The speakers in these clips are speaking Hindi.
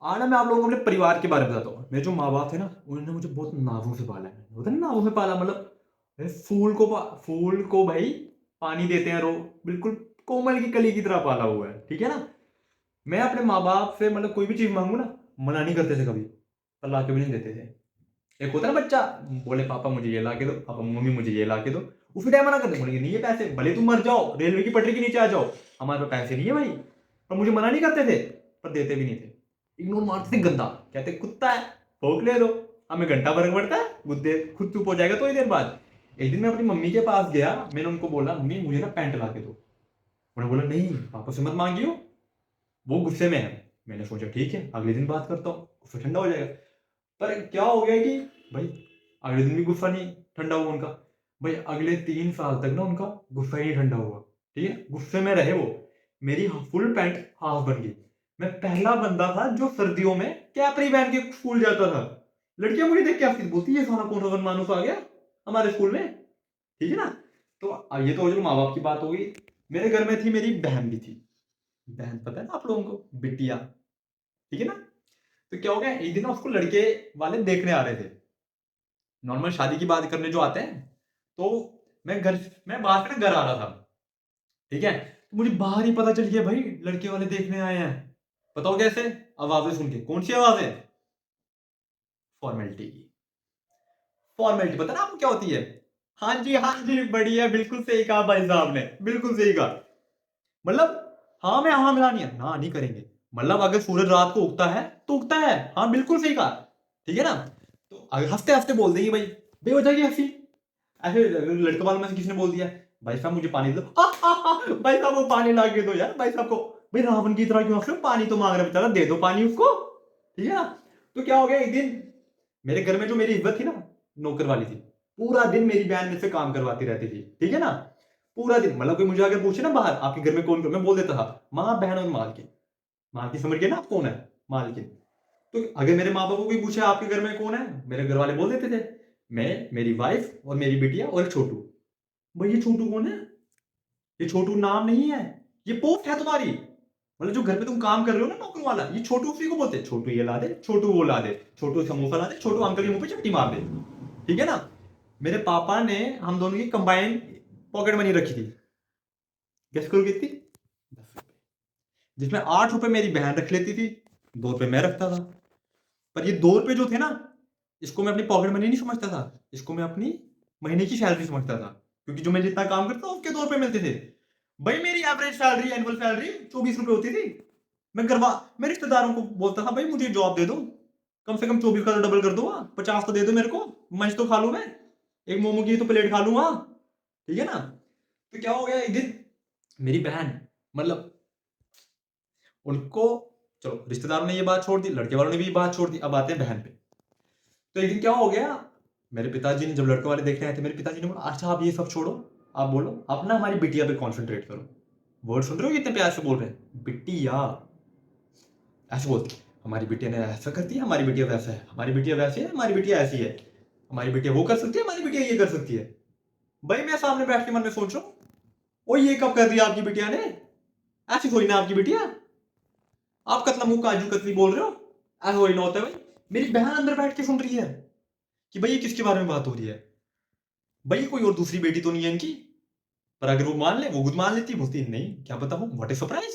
आज ना मैं आप लोगों को अपने परिवार के बारे में बताता हूँ। मेरे जो माँ-बाप थे ना, उन्होंने मुझे बहुत नाज़ों से पाला है। होता है ना नाज़ों से पाला, मतलब फूल को भाई पानी देते हैं बिल्कुल कोमल की कली की तरह पाला हुआ है, ठीक है ना? मैं अपने माँ-बाप से मतलब कोई भी चीज़ माँगूँ ना, मना नहीं करते थे कभी, पर ला के भी नहीं देते थे। एक होता है ना बच्चा, बोले पापा मुझे ये ला के दो, पापा मम्मी मुझे ये ला के दो, उसी टाइम मना कर दे, बोलेंगे नहीं है पैसे, भले तुम मर जाओ, रेलवे की पटरी के नीचे आ जाओ, हमारे पास पैसे नहीं है भाई। पर मुझे मना नहीं करते थे, पर देते भी नहीं थे। इग्नोर मारते थे गंदा, कहते कुत्ता है, भोंक ले दो, हमें घंटा फर्क पड़ता है, गुद्दे खुद चुप हो जाएगा थोड़ी देर बाद। एक दिन मैं अपनी मम्मी के पास गया, मैंने उनको बोला मम्मी मुझे ना पैंट ला के दो। उन्होंने बोला नहीं पापा से मत मांगियो, वो गुस्से में है। मैंने सोचा ठीक है अगले दिन बात करता हूँ, गुस्सा ठंडा हो जाएगा। पर क्या हो गया कि भाई अगले दिन भी गुस्सा नहीं ठंडा हुआ उनका। भाई अगले 3 साल तक ना उनका गुस्सा ही नहीं ठंडा हुआ, ठीक है, गुस्से में रहे वो। मेरी फुल पैंट हाफ बन गई। मैं पहला बंदा था जो सर्दियों में कैपरी पहन के स्कूल जाता था। लड़कियां मुझे देख के हंसती थी, बोलती ये साला कौन सा मनमानुस आ गया हमारे स्कूल में, ठीक है ना? तो ये तो चलो माँ बाप की बात हो गई। मेरे घर में थी मेरी बहन भी थी। बहन पता है ना आप लोगों को, बिटिया, ठीक है ना? तो क्या हो गया एक दिन ना उसको लड़के वाले देखने आ रहे थे, नॉर्मल शादी की बात करने जो आते हैं। तो मैं बाहर से ना घर आ रहा था, ठीक है, तो मुझे बाहर ही पता चल गया भाई लड़के वाले देखने आए हैं। बताओ कैसे? आवाजें सुन के। कौन सी आवाजें? फॉर्मेलिटी की। फॉर्मेलिटी पता ना आपको क्या होती है? हाँ जी बढ़िया, बिल्कुल सही कहा भाई साहब ने, बिल्कुल सही कहा। मतलब हाँ में हाँ मिलानी है ना, नहीं करेंगे। मतलब अगर सूरज रात को उगता है तो उगता है, हाँ बिल्कुल सही कहा, ठीक है ना? तो अगर हंसते हंसते बोल देंगे भाई, बेवजह की हंसी। ऐसे लड़के वालों में से किसी ने बोल दिया भाई साहब मुझे पानी दो, भाई साहब वो पानी ला के दो यार भाई साहब को। भाई रावण की तरह क्यों हंस रहे हो? पानी तो मांग रहा है बेचारा, दे दो पानी उसको, ठीक है ना? तो क्या हो गया एक दिन मेरे घर में जो मेरी इज्जत थी ना, नौकर वाली थी, पूरा दिन मेरी बहन मेरे से काम करवाती रहती थी, ठीक है ना? पूरा दिन, मतलब कोई मुझे अगर पूछे ना बाहर आपके घर में कौन कौन, मैं बोल देता था माँ बहन और मालकिन। मालकिन समझ गए ना आप कौन है? मालकिन। तो अगर मेरे माँ बाप को कोई पूछे आपके घर में कौन है, मेरे घर वाले बोल देते थे मैं, मेरी वाइफ और मेरी बिटिया और एक छोटू। भाई ये छोटू कौन है? ये छोटू नाम नहीं है, ये पोस्ट है तुम्हारी। मतलब जो घर पे तुम काम कर रहे हो ना नौकर वाला, ये छोटू उसी को बोलते हैं, छोटू ये ला दे, छोटू वो ला दे, छोटू समोसा ला दे, छोटू अंकल के मुंह पे चट्टी मार दे, ठीक है ना? मेरे पापा ने हम दोनों की कंबाइन पॉकेट मनी रखी थी। गेस करो कितनी? 10 रुपए। जिसमें 8 रुपए मेरी बहन रख लेती थी, 2 रुपए मैं रखता था। पर ये 2 रुपए जो थे ना, इसको मैं अपनी पॉकेट मनी नहीं समझता था, इसको मैं अपनी महीने की सैलरी समझता था। क्योंकि जो मैं जितना काम करता उसके 2 रुपए मिलते थे। भाई मेरी एवरेज सैलरी, एनुअल सैलरी 24 रुपए होती थी। मैं रिश्तेदारों को बोलता था भाई मुझे जॉब दे दो, कम से कम 24 का तो डबल कर दो, 50 तो दे दो मेरे को, मंच तो खा लूं मैं, एक मोमो की तो प्लेट खा लूंगा, ठीक है ना? तो क्या हो गया एक दिन मेरी बहन, मतलब उनको, चलो रिश्तेदारों ने ये बात छोड़ दी, लड़के वालों ने भी ये बात छोड़ दी, अब आते हैं बहन पे। तो एक दिन क्या हो गया, मेरे पिताजी ने जब लड़के वाले देखने आए थे, मेरे पिताजी ने बोला अच्छा आप ये सब छोड़ो, आप बोलो आप ना हमारी बिटिया पे कॉन्सेंट्रेट करो। वर्ड सुन रहे हो कितने प्यार से बोल रहे हैं, बिटिया, ऐसे बोलते हैं, हमारी बिटिया ने ऐसा कर दिया, हमारी बिटिया वैसा है, हमारी बिटिया वैसी है, हमारी बिटिया ऐसी है, हमारी बिटिया वो कर सकती है, हमारी बिटिया ये कर सकती है। भाई मैं सामने बैठ के मन में सोच रहा हूँ, ओ ये कब कर दिया आपकी बिटिया ने, ऐसी थोड़ी ना आपकी बिटिया, आप कतला मुंह काजू कतली बोल रहे हो, ऐसा थोड़ी ना होता है भाई। मेरी बहन अंदर बैठ के सुन रही है कि भाई ये किसके बारे में बात हो रही है, भाई कोई और दूसरी बेटी तो नहीं है इनकी। पर अगर वो मान ले, वो खुद मान लेती, बोलती नहीं क्या पता, वो व्हाट इज सरप्राइज।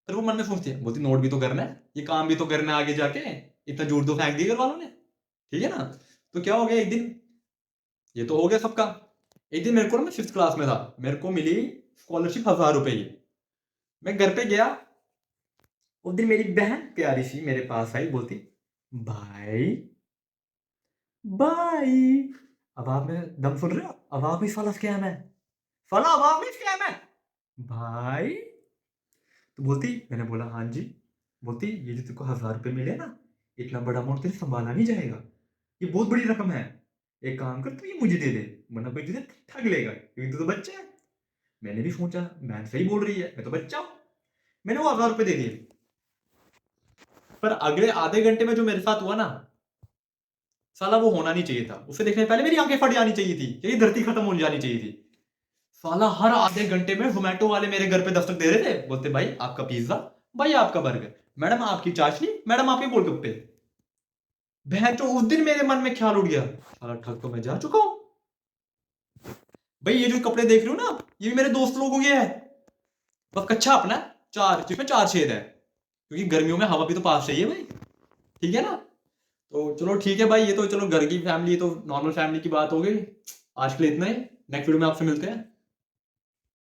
फिर वो मन में सोचती है, बोलती नोट भी तो करना है, ये काम भी तो करना है आगे जाके, इतना झूठ तो फेंक दिया घर वालों ने, ठीक है ना? तो क्या हो गया एक दिन, ये तो हो गया सबका। एक दिन मेरे को ना, मैं 5th क्लास में था, मेरे को मिली स्कॉलरशिप 1000 रुपए की। मैं घर पे गया, उस दिन मेरी बहन प्यारी सी मेरे पास आई, बोलती भाई भाई, अब आप में दम सुन रहे हो, अब आप भी साला स्कैम है, साला अब आप भी स्कैम है भाई। तो बोलती, मैंने बोला हाँ जी। बोलती ये जो तेरे को 1000 रुपए मिले ना, इतना बड़ा अमाउंट तेरे संभाला नहीं जाएगा, ये बहुत बड़ी रकम है, एक काम कर तू ये मुझे दे दे, वरना कोई तुझे ठग लेगा, क्योंकि तू तो बच्चा है। मैंने भी सोचा बहन सही बोल रही है, मैं तो बच्चा हूँ। मैंने वो 1000 रुपए दे दिए। पर अगले आधे घंटे में जो मेरे साथ हुआ ना, साला वो होना नहीं चाहिए था, उसे देखने से पहले मेरी आंखें फट जानी चाहिए थी, यही धरती खत्म हो जानी चाहिए थी। साला हर आधे घंटे में जोमेटो वाले मेरे घर पे दस्तक दे रहे थे, बोलते भाई आपका पिज्जा, भाई आपका बर्गर, मैडम आपकी चाशनी, मैडम आपके गोलगप्पे। बहन चो, उस दिन मेरे मन में ख्याल उठ गया, साला ठग तो मैं जा चुका हूं भाई। ये जो कपड़े देख रहे हो ना, ये भी मेरे दोस्त लोगों के है, बस कच्छा अपना है, चार, जिसमें 4 छेद है, क्योंकि गर्मियों में हवा भी तो पास चाहिए भाई, ठीक है ना। तो चलो ठीक है भाई, ये तो चलो घर की फैमिली, तो नॉर्मल फैमिली की बात हो गई। आज के लिए इतना ही, नेक्स्ट वीडियो में आपसे मिलते हैं।